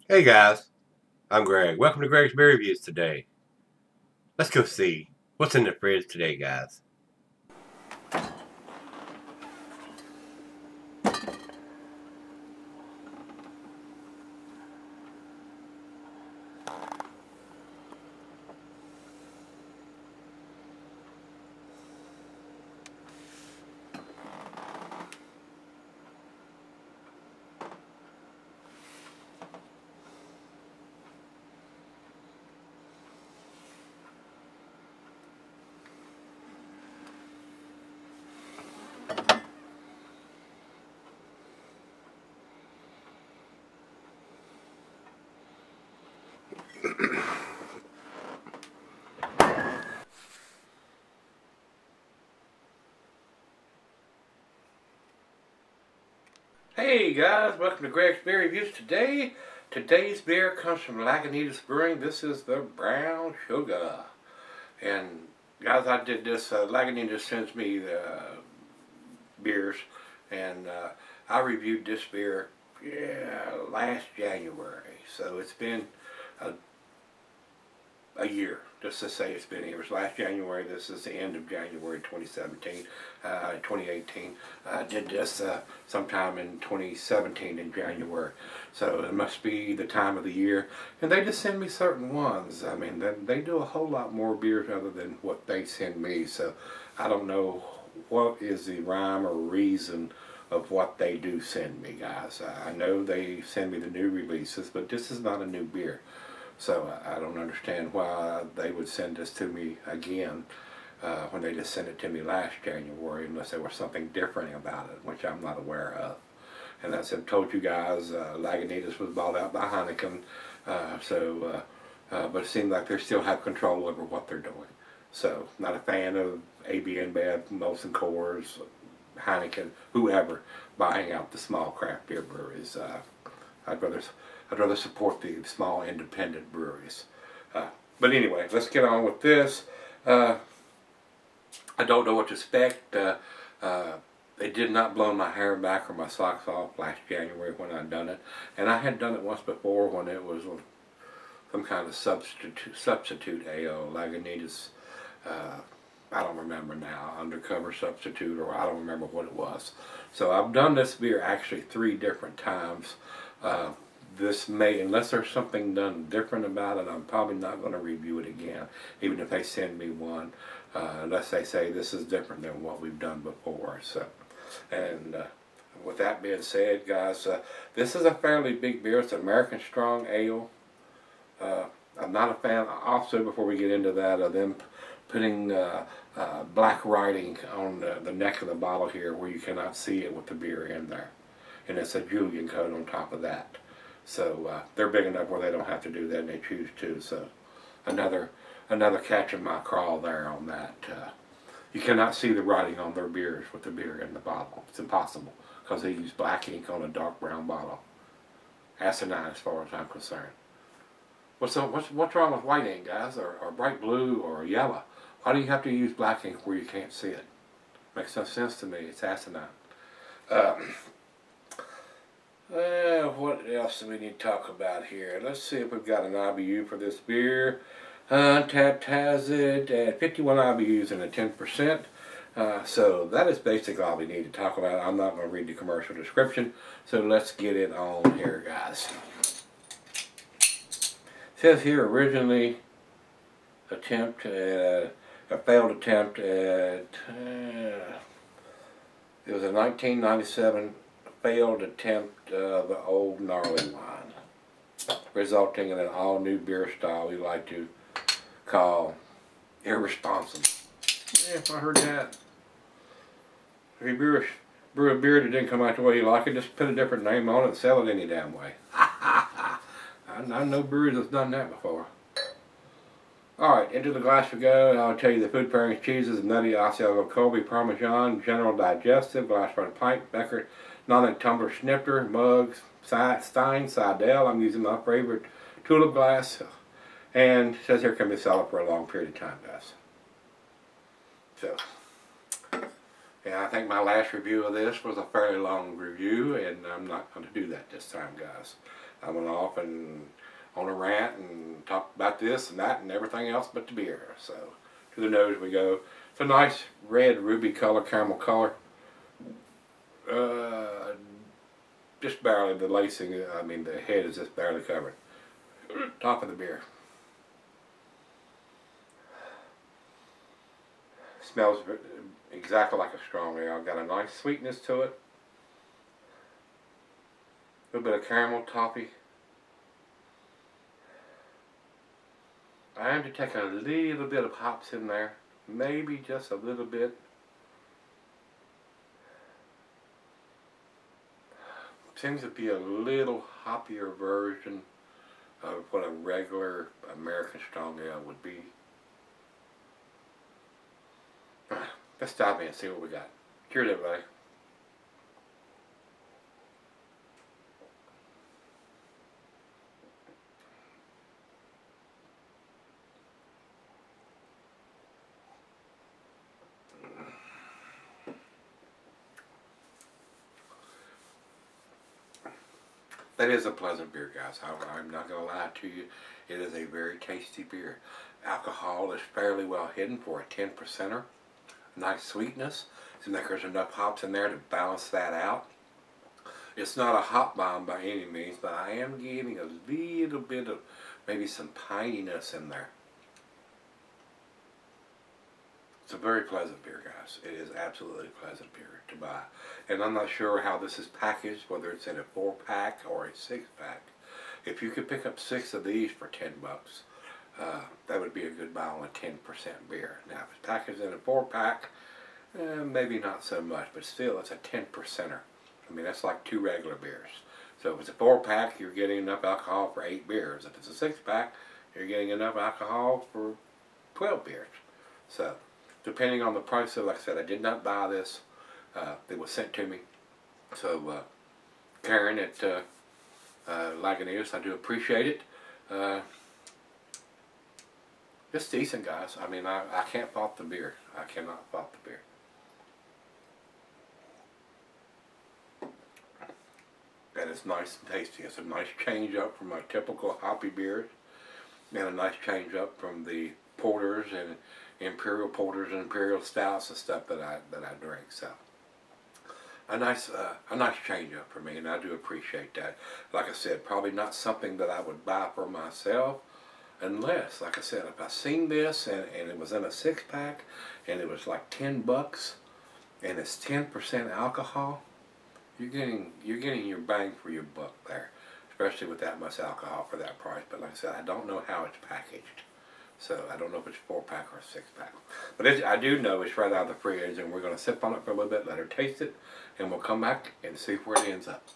Hey guys, I'm Greg. Welcome to Gregsbeerreviews today. Let's go see what's in the fridge today, guys. Hey guys, welcome to Gregsbeerreviews today. Today's beer comes from Lagunitas Brewing. This is the Brown Shugga. And guys, I did this, Lagunitas sends me beers, and I reviewed this beer last January. So it's been a year, just to say it's been here. It was last January. This is the end of January 2017, 2018. I did this sometime in 2017 in January. So it must be the time of the year. And they just send me certain ones. I mean, they do a whole lot more beers other than what they send me. So I don't know what is the rhyme or reason of what they do send me, guys. I know they send me the new releases, but this is not a new beer. So I don't understand why they would send this to me again when they just sent it to me last January, unless there was something different about it, which I'm not aware of. And as I've told you guys, Lagunitas was bought out by Heineken, but it seems like they still have control over what they're doing. So not a fan of AB InBev, Molson Coors, Heineken, whoever buying out the small craft beer breweries. I'd rather support the small independent breweries. But anyway, let's get on with this. I don't know what to expect. It did not blow my hair back or my socks off last January when I'd done it. And I had done it once before when it was some kind of substitute ale, Lagunitas. I don't remember now, undercover substitute, or I don't remember what it was. So I've done this beer actually 3 different times. This may, unless there's something done different about it, I'm probably not going to review it again, even if they send me one, unless they say this is different than what we've done before. So, and with that being said, guys, this is a fairly big beer. It's American Strong Ale. I'm not a fan, also, before we get into that, of them putting black writing on the neck of the bottle here where you cannot see it with the beer in there. And it's a Julian coat on top of that. So they're big enough where they don't have to do that, and they choose to. So another catch in my crawl there on that. You cannot see the writing on their beers with the beer in the bottle. It's impossible because they use black ink on a dark brown bottle. Asinine as far as I'm concerned. What's wrong with white ink, guys, or bright blue or yellow? Why do you have to use black ink where you can't see it? Makes no sense to me. It's asinine. What else do we need to talk about here? Let's see if we've got an IBU for this beer. Untapped has it at 51 IBUs and a 10%. So that is basically all we need to talk about. I'm not going to read the commercial description, so let's get it on here, guys. It says here originally a failed attempt at, it was a 1997 failed attempt of the old gnarly wine, resulting in an all-new beer style we like to call irresponsible. Yeah, I heard that. If you brew a beer that didn't come out the way you like it, just put a different name on it and sell it any damn way. I know breweries that's done that before. Alright, into the glass we go. I'll tell you the food pairings: cheeses, nutty, Asiago, Colby, Parmesan, general digestive, glass front pint, Becker, non-tumbler snifter, mugs, Stein, Seidel. I'm using my favorite tulip glass. And it says here can be sold for a long period of time, guys. So, yeah, I think my last review of this was a fairly long review, and I'm not going to do that this time, guys. I went off and on a rant and talked about this and that and everything else but the beer. So to the nose we go. It's a nice red ruby color, caramel color. Just barely, the lacing, I mean the head is just barely covered. Top of the beer. Smells exactly like a strong ale. Got a nice sweetness to it. A little bit of caramel toffee. I am to take a little bit of hops in there. Maybe just a little bit. Seems to be a little hoppier version of what a regular American strong ale would be. Let's dive in and see what we got. Cheers, everybody. That is a pleasant beer, guys. I'm not going to lie to you. It is a very tasty beer. Alcohol is fairly well hidden for a 10%er. Nice sweetness. Seems like there's enough hops in there to balance that out. It's not a hop bomb by any means, but I am getting a little bit of maybe some pininess in there. It's a very pleasant beer, guys. It is absolutely pleasant beer to buy. And I'm not sure how this is packaged, whether it's in a 4-pack or a 6-pack. If you could pick up 6 of these for 10 bucks, that would be a good buy on a 10% beer. Now, if it's packaged in a 4-pack, maybe not so much, but still, it's a 10%er. I mean, that's like 2 regular beers. So if it's a 4-pack, you're getting enough alcohol for 8 beers. If it's a 6-pack, you're getting enough alcohol for 12 beers. So, depending on the price, so like I said, I did not buy this. It was sent to me. So, Karen at Lagunitas, I do appreciate it. It's decent, guys. I mean, I can't fault the beer. I cannot fault the beer. And it's nice and tasty. It's a nice change up from my typical hoppy beers, and a nice change up from the porters and imperial porters and imperial stouts and stuff that I drink. So a nice change up for me, and I do appreciate that. Like I said, probably not something that I would buy for myself, unless, like I said, if I seen this and it was in a 6-pack and it was like 10 bucks and it's 10% alcohol, you're getting your bang for your buck there, especially with that much alcohol for that price. But like I said, I don't know how it's packaged, so I don't know if it's a 4-pack or a 6-pack. But I do know it's right out of the fridge, and we're going to sip on it for a little bit, let her taste it, and we'll come back and see where it ends up.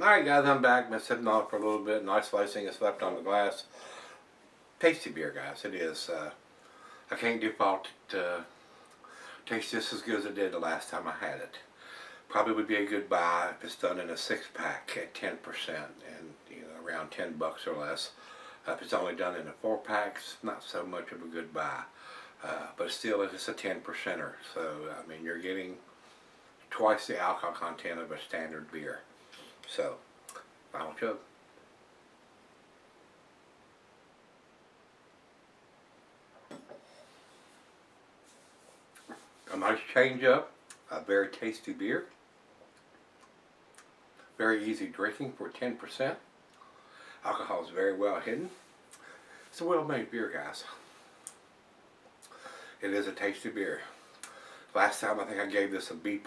Alright, guys, I'm back. Been sipping on it for a little bit. Nice slicing is left on the glass. Tasty beer, guys. It is. I can't default it. Tastes just as good as it did the last time I had it. Probably would be a good buy if it's done in a 6-pack at 10% and around 10 bucks or less. If it's only done in a 4-pack, it's not so much of a good buy. But still, it's a 10%er. So, I mean, you're getting twice the alcohol content of a standard beer. So, final chug. A nice change up, a very tasty beer. Very easy drinking for 10%. Alcohol is very well hidden. It's a well-made beer, guys. It is a tasty beer. Last time I think I gave this a B+.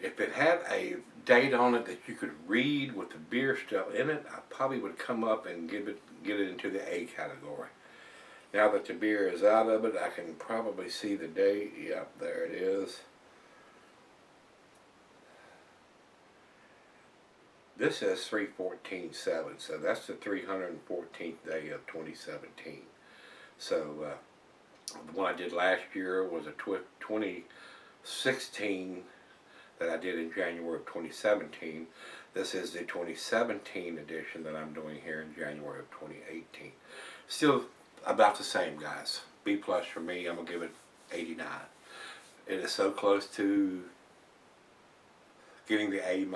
If it had a date on it that you could read with the beer still in it, I probably would come up and get it into the A category. Now that the beer is out of it, I can probably see the date. Yep, there it is. This says 3/14/7, so that's the 314th day of 2017. So the one I did last year was a 2016 that I did in January of 2017. This is the 2017 edition that I'm doing here in January of 2018. Still about the same, guys. B+ for me. I'm going to give it 89. It is so close to getting the A-.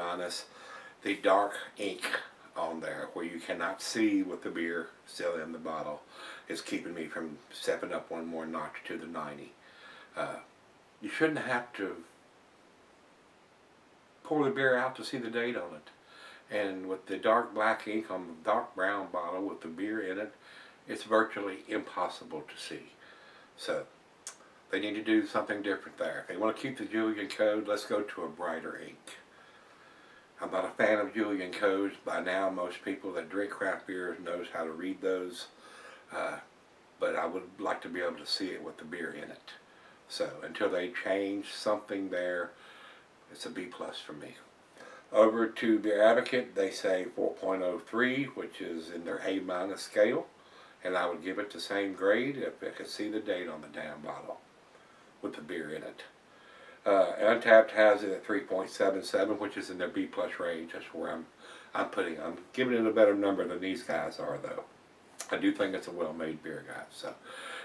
The dark ink on there where you cannot see with the beer still in the bottle is keeping me from stepping up one more notch to the 90. You shouldn't have to pour the beer out to see the date on it. And with the dark black ink on the dark brown bottle with the beer in it, it's virtually impossible to see. So they need to do something different there. If they want to keep the Julian code, let's go to a brighter ink. I'm not a fan of Julian codes. By now, most people that drink craft beers knows how to read those. But I would like to be able to see it with the beer in it. So until they change something there, it's a B+ for me. Over to Beer Advocate, they say 4.03, which is in their A- scale. And I would give it the same grade if I could see the date on the damn bottle with the beer in it. Untapped has it at 3.77, which is in their B+ range. That's where I'm giving it a better number than these guys are, though. I do think it's a well-made beer, guys. So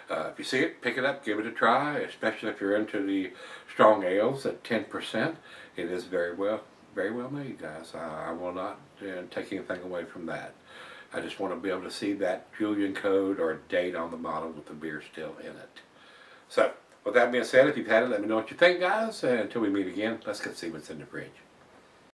if you see it, pick it up, give it a try, especially if you're into the strong ales at 10%. It is very well made, guys. I will not take anything away from that. I just want to be able to see that Julian code or date on the bottle with the beer still in it. So, with that being said, if you've had it, let me know what you think, guys. And until we meet again, let's go see what's in the fridge.